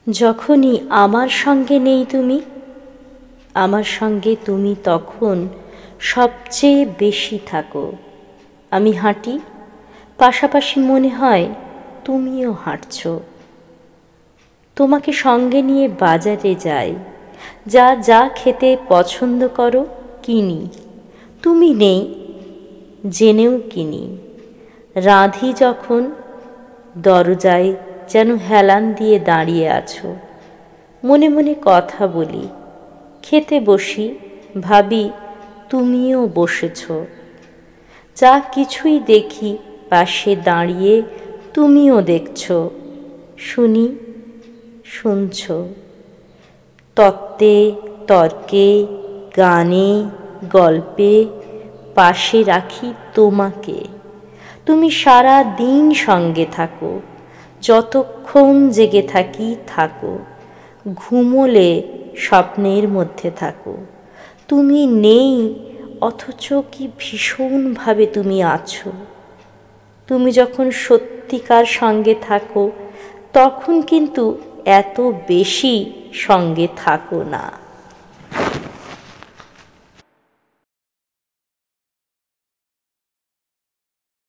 যখনই আমার সঙ্গে নেই তুমি, আমার সঙ্গে তুমি তখন সবচেয়ে বেশি থাকো। আমি হাঁটি, পাশাপাশি মনে হয় তুমিও হাঁটছ। তোমাকে সঙ্গে নিয়ে বাজারে যাই, যা যা খেতে পছন্দ করো কিনি। তুমি নেই জেনেও কিনি। রাঁধি যখন, দরজায় যেন হেলান দিয়ে দাঁড়িয়ে আছো। মনে মনে কথা বলি, খেতে বসি, ভাবি তুমিও বসেছ। যা কিছুই দেখি পাশে দাঁড়িয়ে তুমিও দেখছ, শুনি শুনছ। তত্ত্বে তর্কে গানে গল্পে পাশে রাখি তোমাকে। তুমি সারা দিন সঙ্গে থাকো, যতক্ষণ জেগে থাকি থাকো, ঘুমোলে স্বপ্নের মধ্যে থাকো। তুমি নেই অথচ কি ভীষণভাবে তুমি আছো। তুমি যখন সত্যিকার সঙ্গে থাকো তখন কিন্তু এত বেশি সঙ্গে থাকো না।